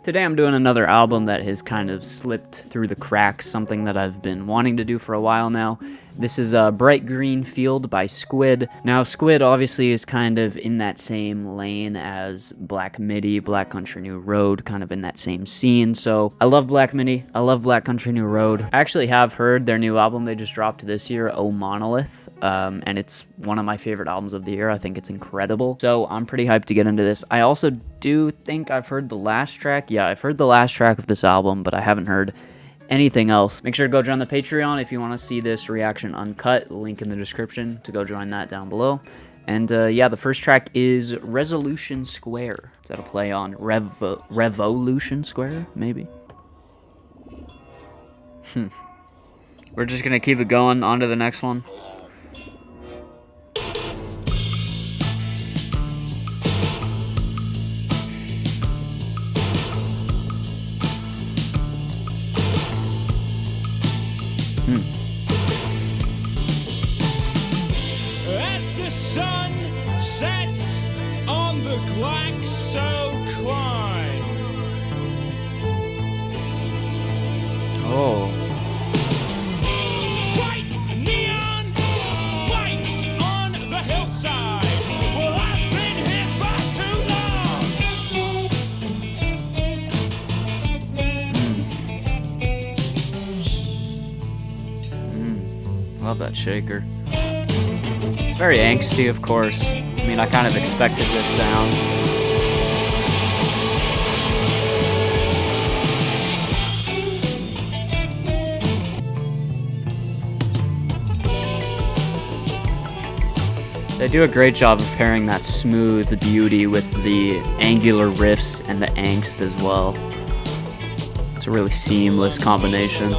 Today I'm doing another album that has kind of slipped through the cracks, something that I've been wanting to do for a while now. This is Bright Green Field by Squid. Now, Squid obviously is kind of in that same lane as Black Midi, Black Country New Road, kind of in that same scene. So I love Black Midi, I love Black Country New Road. I actually have heard their new album they just dropped this year, Oh Monolith, and it's one of my favorite albums of the year. I think it's incredible. So I'm pretty hyped to get into this. I also do think I've heard the last track. Yeah, I've heard the last track of this album, but I haven't heard anything else. Make sure to go join the Patreon if you want to see this reaction uncut. Link in the description to go join that down below. And yeah, the first track is Resolution Square. Is that a play on Revolution Square, maybe? We're just gonna keep it going. On to the next one. As the sun sets on the Glaxocline. Oh. White neon lights on the hillside. Well, I've been here for too long. Love that shaker. Very angsty, of course. I mean, I kind of expected this sound. They do a great job of pairing that smooth beauty with the angular riffs and the angst as well. It's a really seamless combination.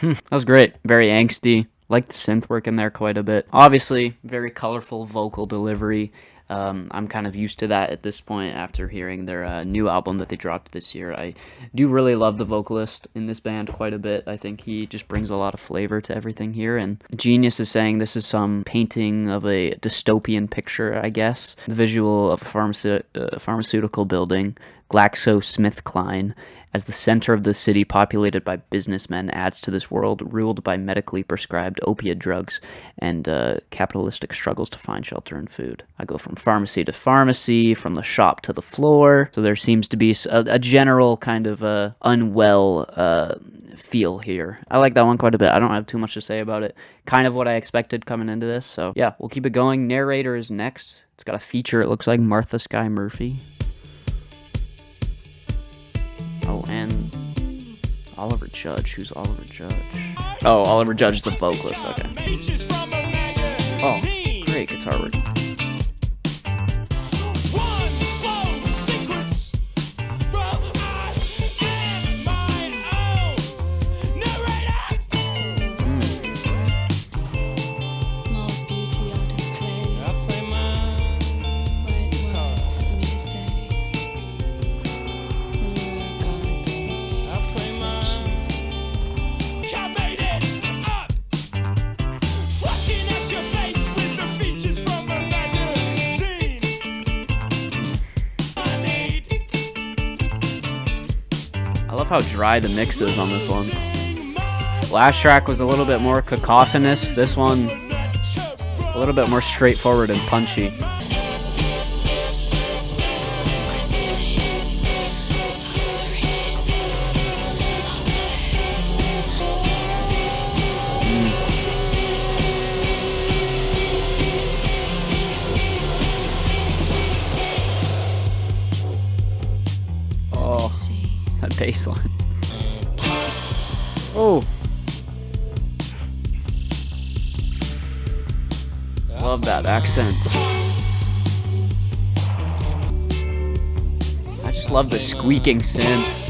That was great. Very angsty. Like the synth work in there quite a bit. Obviously, very colorful vocal delivery. I'm kind of used to that at this point after hearing their new album that they dropped this year. I do really love the vocalist in this band quite a bit. I think he just brings a lot of flavor to everything here. And Genius is saying this is some painting of a dystopian picture, I guess. The visual of a pharmaceutical building, GlaxoSmithKline, as the center of the city populated by businessmen adds to this world ruled by medically prescribed opiate drugs and capitalistic struggles to find shelter and food. I go from pharmacy to pharmacy, from the shop to the floor. So there seems to be a general kind of unwell feel here. I like that one quite a bit. I don't have too much to say about it. Kind of what I expected coming into this. So yeah, we'll keep it going. Narrator is next. It's got a feature, it looks like Martha Skye Murphy. Oh, and Oliver Judge. Who's Oliver Judge? Oh, Oliver Judge, the vocalist. Okay. Oh, great guitar work. I love how dry the mix is on this one. Last track was a little bit more cacophonous. This one, a little bit more straightforward and punchy. That bass line. Oh. Love that accent. I just love the squeaking synths.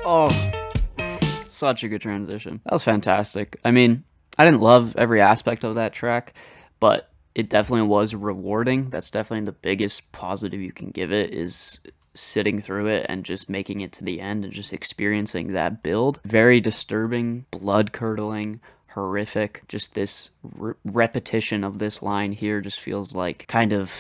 Oh, such a good transition. That was fantastic. I mean, I didn't love every aspect of that track, but it definitely was rewarding. That's definitely the biggest positive you can give it, is sitting through it and just making it to the end and just experiencing that build. Very disturbing, blood curdling, horrific. Just this repetition of this line here just feels like kind of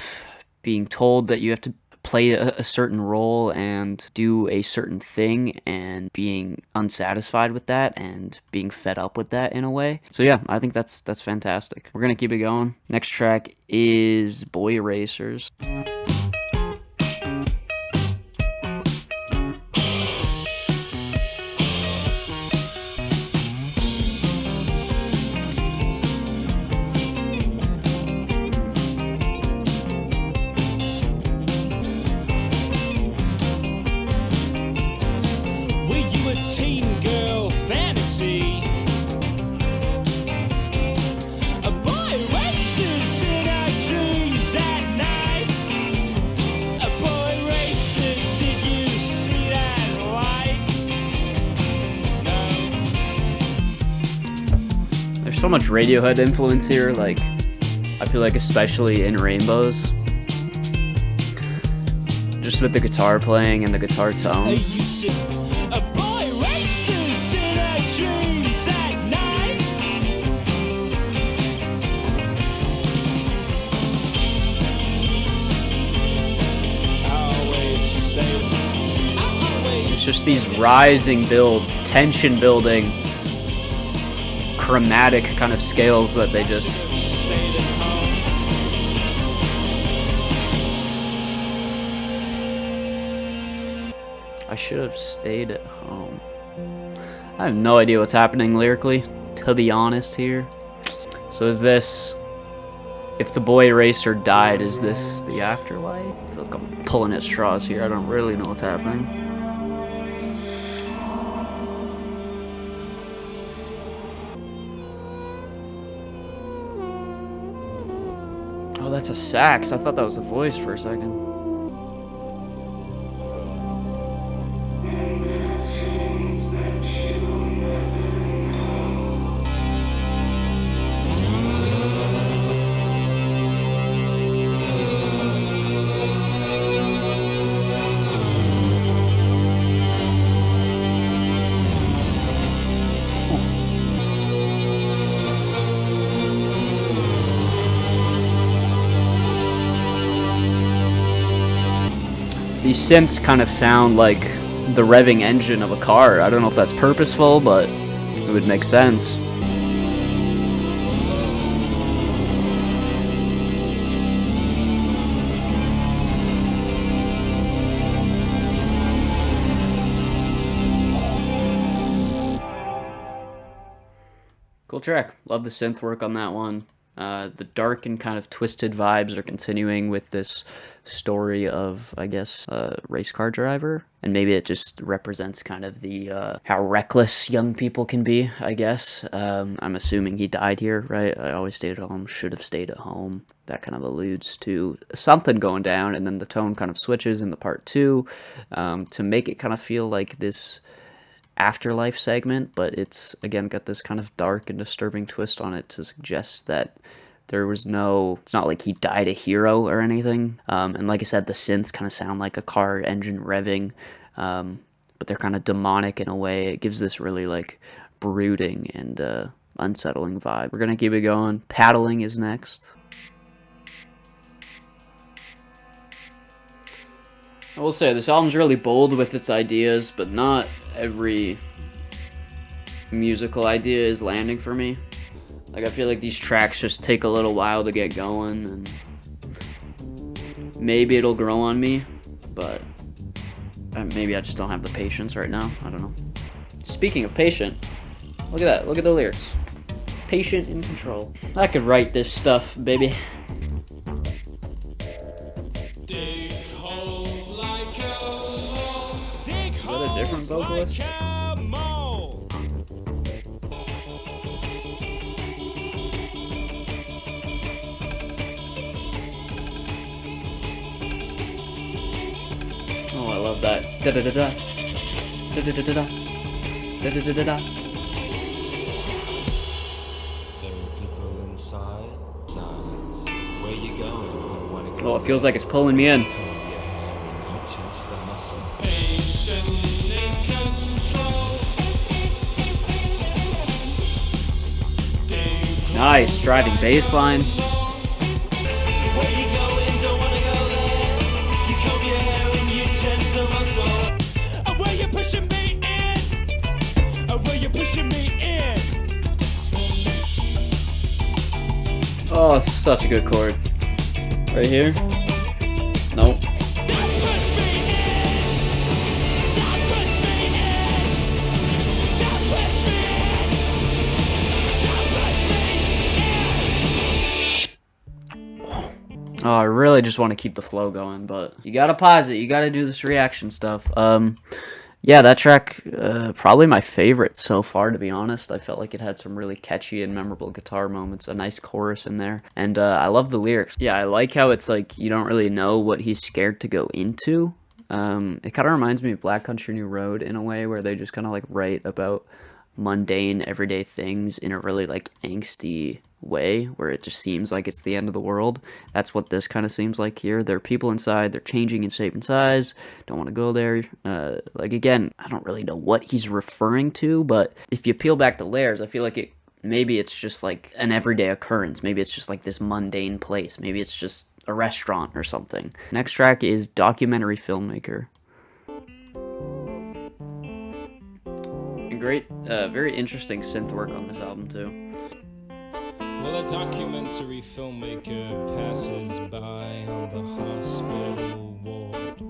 being told that you have to play a certain role and do a certain thing, and being unsatisfied with that and being fed up with that in a way. So yeah, I think that's fantastic. We're gonna keep it going. Next track is Boy Racers. Were you a teen girl fantasy? A boy races in our dreams at night. A boy racer, did you see that light? No. There's so much Radiohead influence here, like, I feel like especially in Rainbows. Just with the guitar playing and the guitar tones. You see, a boy races in our dreams at night. Always stay. It's just these rising builds, tension building, chromatic kind of scales that they just... Stayed at home. I should have stayed at home. I have no idea what's happening lyrically, to be honest here. So is this... If the boy racer died, is this the afterlife? I feel like I'm pulling at straws here. I don't really know what's happening. Oh, that's a sax. I thought that was a voice for a second. These synths kind of sound like the revving engine of a car. I don't know if that's purposeful, but it would make sense. Cool track. Love the synth work on that one. The dark and kind of twisted vibes are continuing with this story of, I guess, a race car driver. And maybe it just represents kind of the how reckless young people can be, I guess. I'm assuming he died here, right? I always stayed at home, should have stayed at home. That kind of alludes to something going down, and then the tone kind of switches in the part two to make it kind of feel like this afterlife segment, but it's again got this kind of dark and disturbing twist on it to suggest that there was no, it's not like he died a hero or anything. And like I said, the synths kind of sound like a car engine revving, but they're kind of demonic in a way. It gives this really like brooding and unsettling vibe. We're gonna keep it going. Paddling is next. I will say, this album's really bold with its ideas, but not every musical idea is landing for me. Like, I feel like these tracks just take a little while to get going, and maybe it'll grow on me, but maybe I just don't have the patience right now. I don't know. Speaking of patient, look at that. Look at the lyrics. Patient in control. I could write this stuff, baby. Dig holes like a mole. Dig Is that a different vocalist? like a mole. Oh, I love that. Da da da da. Da-da-da-da-da. Da-da-da-da-da. There are people inside. Where you going? Don't wanna go. Oh, it feels like it's pulling me in. Comb your hair and you tense the muscle. Patiently control. Nice driving bass line. Where you going? Don't wanna go there. You comb your hair and you tense the muscle. Where you pushing me in? Where you pushing me in? Oh, such a good chord. Right here. Nope. Don't push me in. Don't push me in. Don't push me in. Don't push me in. Oh, I really just want to keep the flow going, but you gotta pause it. You gotta do this reaction stuff. Yeah, that track, probably my favorite so far, to be honest. I felt like it had some really catchy and memorable guitar moments, a nice chorus in there, and I love the lyrics. Yeah, I like how it's like you don't really know what he's scared to go into. It kind of reminds me of Black Country New Road in a way, where they just kind of like write about mundane, everyday things in a really like angsty way, where it just seems like it's the end of the world. That's what this kind of seems like here. There are people inside, they're changing in shape and size, don't want to go there. Like, again, I don't really know what he's referring to, but if you peel back the layers, I feel like maybe it's just like an everyday occurrence. Maybe it's just like this mundane place. Maybe it's just a restaurant or something. Next track is Documentary Filmmaker. Great, very interesting synth work on this album too. Well, a documentary filmmaker passes by on the hospital ward.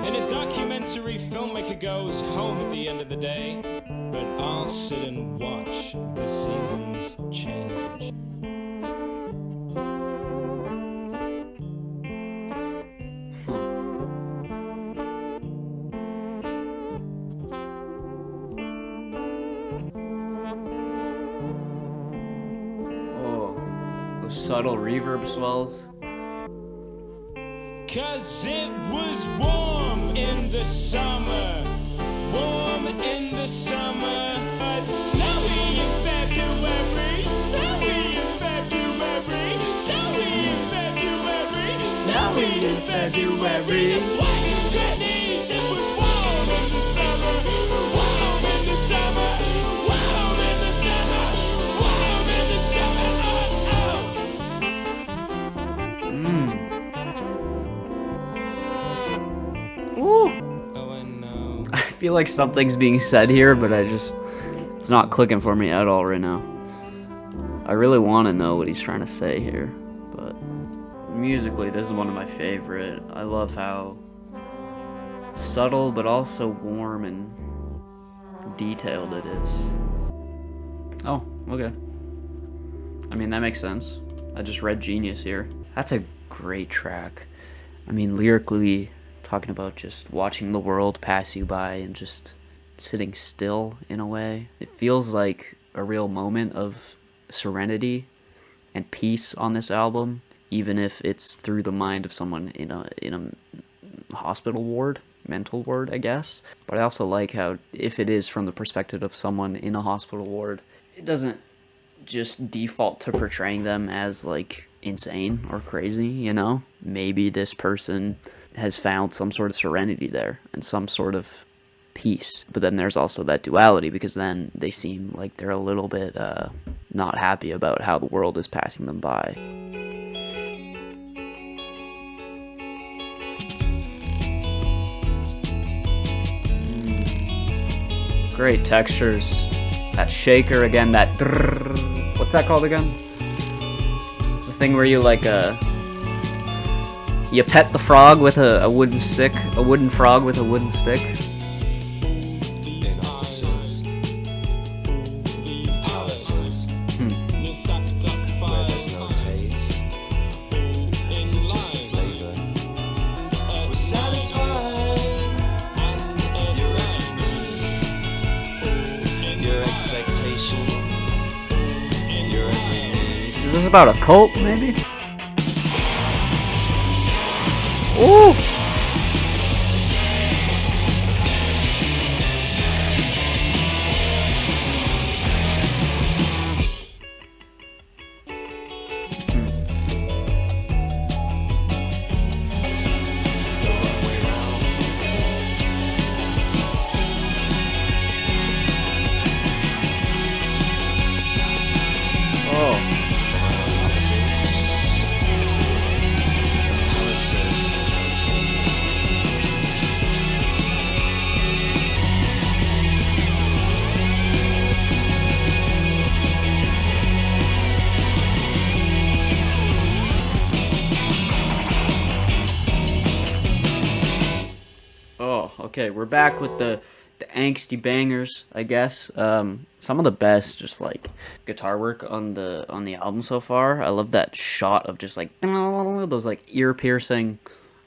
And a documentary filmmaker goes home at the end of the day, but I'll sit and watch the seasons change. Subtle reverb swells. 'Cause it was warm in the summer, warm in the summer, but snowy in February, snowy in February, snowy in February, snowy in February. That's why Denny's, it was warm in the summer, warm in the summer, warm in the summer, warm in the summer. Woo! Oh, I know. I feel like something's being said here, but it's not clicking for me at all right now. I really want to know what he's trying to say here, but musically, this is one of my favorite. I love how subtle, but also warm and detailed it is. Oh, okay. I mean, that makes sense. I just read Genius here. That's a great track. I mean, lyrically, talking about just watching the world pass you by and just sitting still in a way. It feels like a real moment of serenity and peace on this album, even if it's through the mind of someone in a hospital ward, mental ward, I guess. But I also like how, if it is from the perspective of someone in a hospital ward, it doesn't just default to portraying them as like insane or crazy, you know? Maybe this person has found some sort of serenity there and some sort of peace. But then there's also that duality, because then they seem like they're a little bit not happy about how the world is passing them by. Great textures. That shaker again, that drrrr. What's that called again? The thing where you like you pet the frog with a wooden stick, a wooden frog with a wooden stick. These officers, these palaces, where there's no taste, just a flavor. We're satisfied. Your every need, your expectation, your every need. Is this about a cult, maybe? Ooh! Oh, okay, we're back with the angsty bangers, I guess. Some of the best, just like guitar work on the album so far. I love that shot of just like those like ear piercing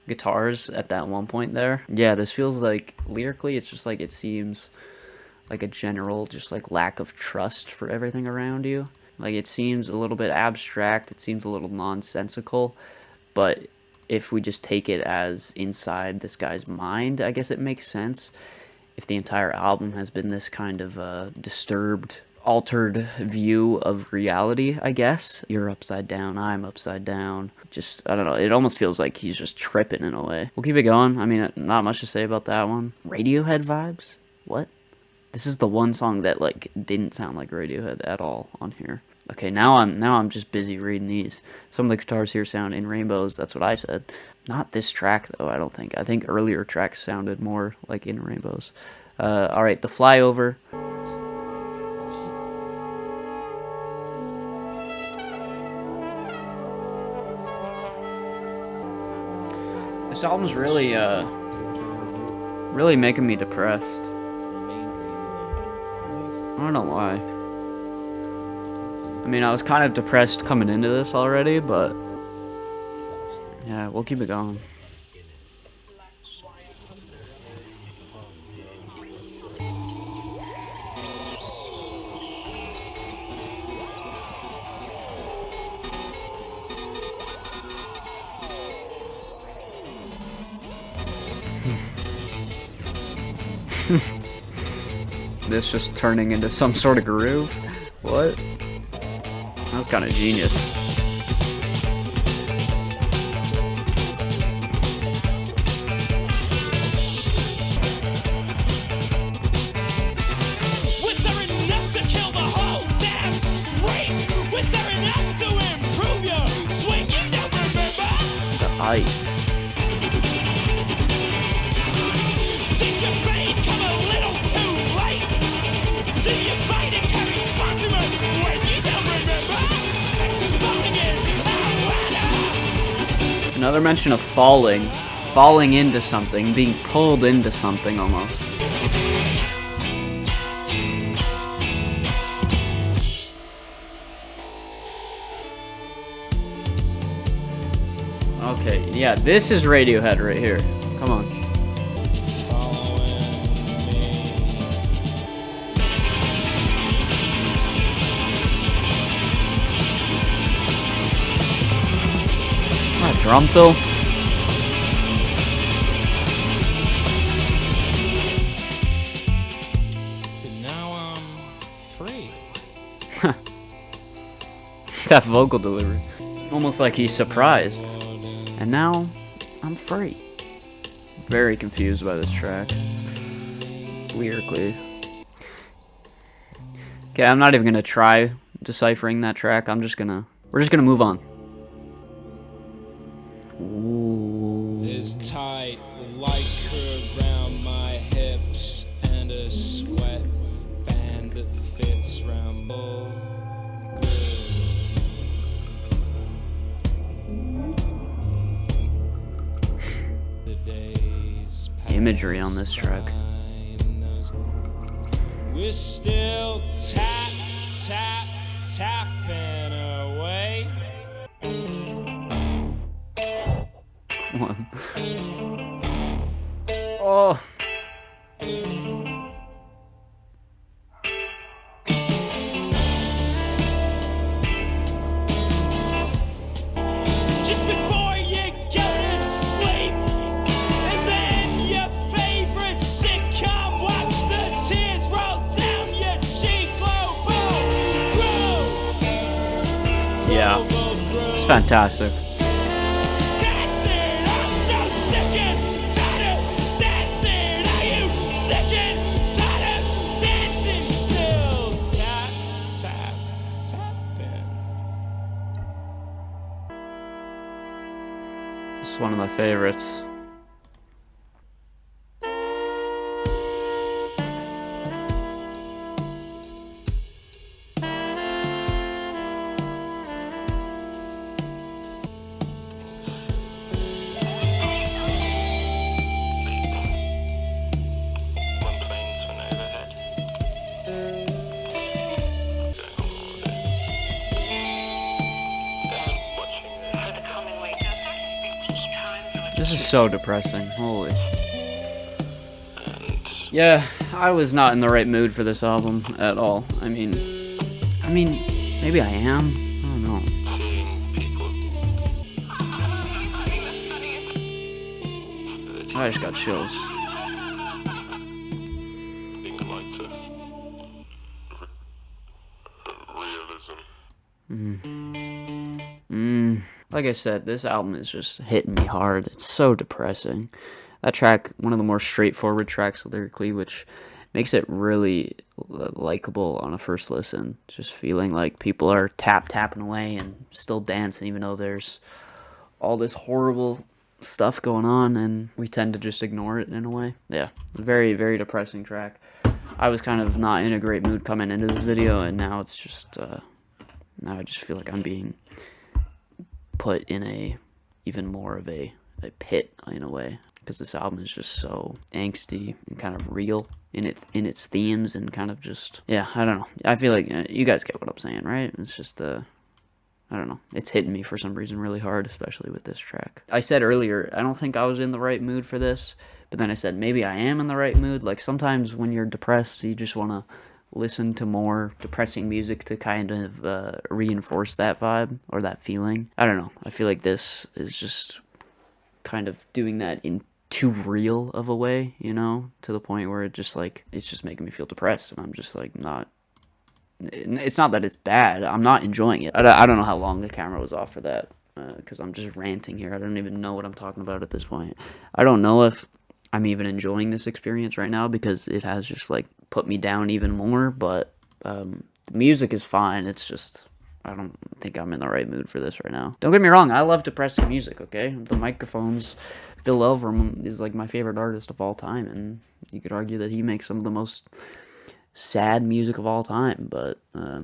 guitars at that one point there. Yeah, this feels like lyrically, it's just like it seems like a general just like lack of trust for everything around you. Like it seems a little bit abstract. It seems a little nonsensical, but if we just take it as inside this guy's mind, I guess it makes sense. If the entire album has been this kind of disturbed, altered view of reality, I guess. You're upside down, I'm upside down. Just, I don't know, it almost feels like he's just tripping in a way. We'll keep it going. I mean, not much to say about that one. Radiohead vibes? What? This is the one song that, like, didn't sound like Radiohead at all on here. Okay, now I'm just busy reading these. Some of the guitars here sound in rainbows. That's what I said. Not this track though. I don't think. I think earlier tracks sounded more like in rainbows. All right, the Flyover. This album's really really making me depressed. I don't know why. I mean, I was kind of depressed coming into this already, but yeah, we'll keep it going. This just turning into some sort of groove? What? That's kind of genius. Was there enough to kill the whole damn street? Was there enough to improve your swing? You don't remember? The ice. Did your fade come a little too late? Do you fight and carry specimens when you don't remember? Falling in water. Another mention of falling into something, being pulled into something almost. Okay, yeah, this is Radiohead right here. Come on. Drum fill. Now I'm free. That vocal delivery. Almost like he's surprised. And now I'm free. Very confused by this track. Lyrically. Okay, I'm not even gonna try deciphering that track. We're just gonna move on. Ooh. This tight lycra around my hips and a sweat band that fits round all good. The days Imagery on this track. We're still tapping away. One. Oh. Just before you go to sleep, and then your favorite sitcom, watch the tears roll down your cheek. Grow. Yeah. It's fantastic. Dancing, I'm so sick and tired of dancing. Are you sick and tired of dancing still? Tapping. It's one of my favorites. This is so depressing. Holy. Yeah, I was not in the right mood for this album at all. I mean, maybe I am. I don't know. I just got chills. Like I said, this album is just hitting me hard. It's so depressing. That track, one of the more straightforward tracks lyrically, which makes it really likable on a first listen. Just feeling like people are tapping away and still dancing, even though there's all this horrible stuff going on, and we tend to just ignore it in a way. Yeah, very, very depressing track. I was kind of not in a great mood coming into this video, and now it's just, now I just feel like I'm being put in a even more of a pit in a way, because this album is just so angsty and kind of real in its themes, and kind of just, yeah, I don't know. I feel like you guys get what I'm saying, right? It's just I don't know. It's hitting me for some reason really hard, especially with this track. I said earlier, I don't think I was in the right mood for this, but then I said maybe I am in the right mood. Like sometimes when you're depressed, you just want to listen to more depressing music to kind of reinforce that vibe or that feeling. I don't know. I feel like this is just kind of doing that in too real of a way, you know, to the point where it's just making me feel depressed, and I'm just like not. It's not that it's bad. I'm not enjoying it. I don't know how long the camera was off for that, because I'm just ranting here. I don't even know what I'm talking about at this point. I don't know if I'm even enjoying this experience right now, because it has just like put me down even more, but the music is fine. It's just, I don't think I'm in the right mood for this right now. Don't get me wrong, I love depressing music, okay? The Microphones, Filmmaker is like my favorite artist of all time, and you could argue that he makes some of the most sad music of all time, but I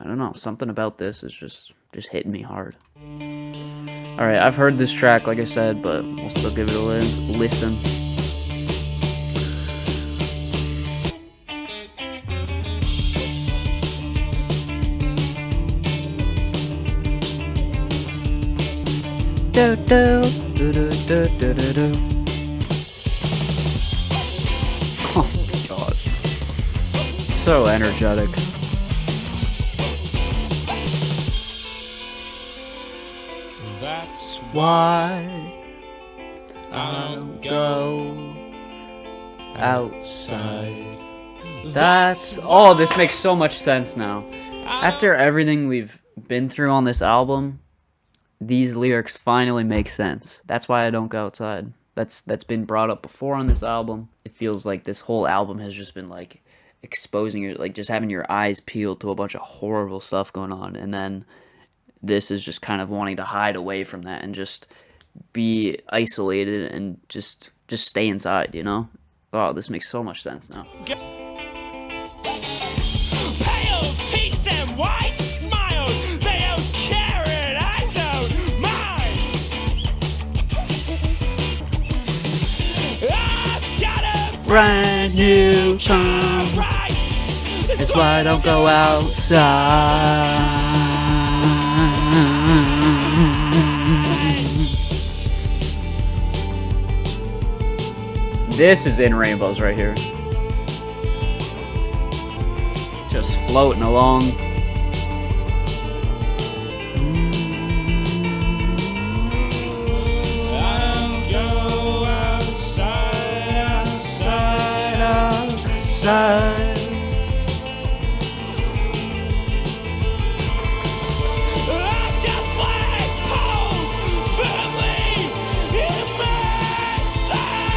don't know, something about this is just hitting me hard. Alright, I've heard this track, like I said, but we'll still give it a listen. Do, do, do, do, do, do, do, do. Oh my god. So energetic. That's Why I don't go outside? That's... Oh, this makes so much sense now. After everything we've been through on this album, these lyrics finally make sense. That's why I don't go outside. That's been brought up before on this album. It feels like this whole album has just been like exposing your, like just having your eyes peeled to a bunch of horrible stuff going on, and then this is just kind of wanting to hide away from that and just be isolated and just stay inside, you know? Oh, this makes so much sense now. pale teeth and white smiles. They don't care and I don't mind. I've got a Brand new car time. right. That's why I don't go outside. This is In Rainbows right here. Just floating along. I don't go outside, outside, outside. I've got flagpoles firmly in my sight.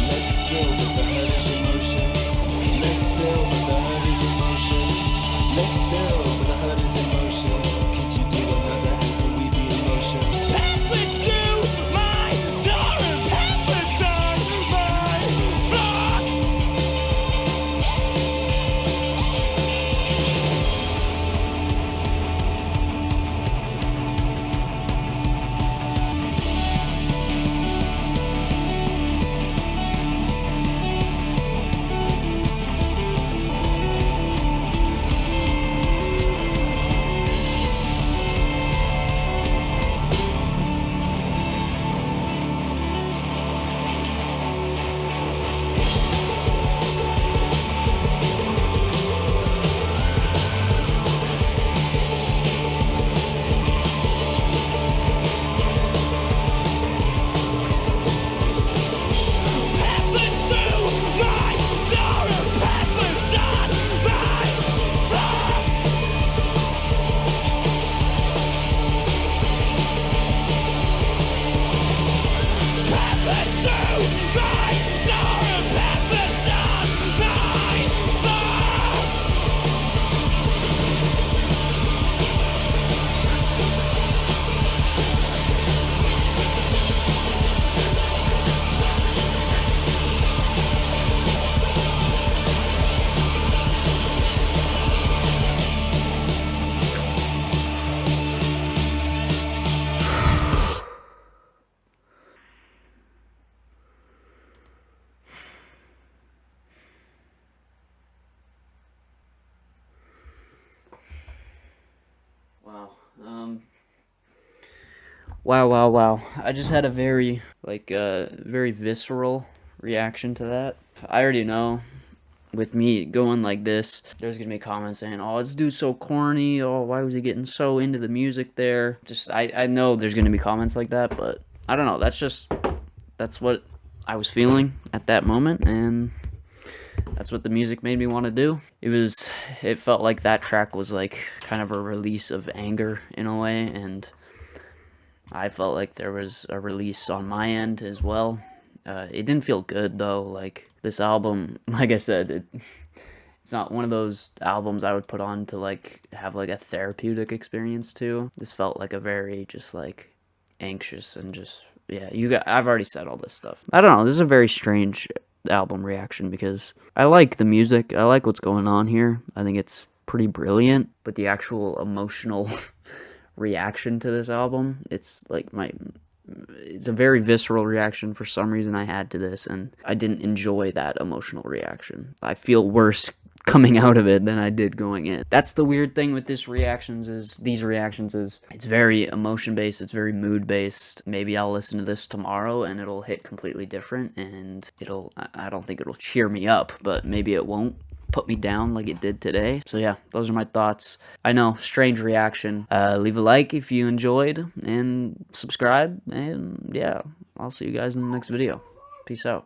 Next still with the head is in motion. Next still with the head is in motion. Next still with the head is in motion. Wow, wow, wow. I just had a very, very visceral reaction to that. I already know with me going like this, there's gonna be comments saying, "Oh, this dude's so corny. Oh, why was he getting so into the music there?" I know there's gonna be comments like that, but I don't know. That's what I was feeling at that moment, and that's what the music made me want to do. It felt like that track was like kind of a release of anger in a way, and I felt like there was a release on my end as well. It didn't feel good though. Like this album, like I said, it's not one of those albums I would put on to like have like a therapeutic experience to. This felt like a very just like anxious and just yeah. I've already said all this stuff. I don't know. This is a very strange album reaction because I like the music. I like what's going on here. I think it's pretty brilliant, but the actual emotional reaction to this album, it's a very visceral reaction for some reason I had to this, and I didn't enjoy that emotional reaction. I feel worse coming out of it than I did going in. That's the weird thing with these reactions is it's very emotion based, it's very mood based. Maybe I'll listen to this tomorrow and it'll hit completely different, and I don't think it'll cheer me up, but maybe it won't put me down like it did today. So yeah, those are my thoughts. I know, strange reaction. Leave a like if you enjoyed, and subscribe, and yeah, I'll see you guys in the next video. Peace out.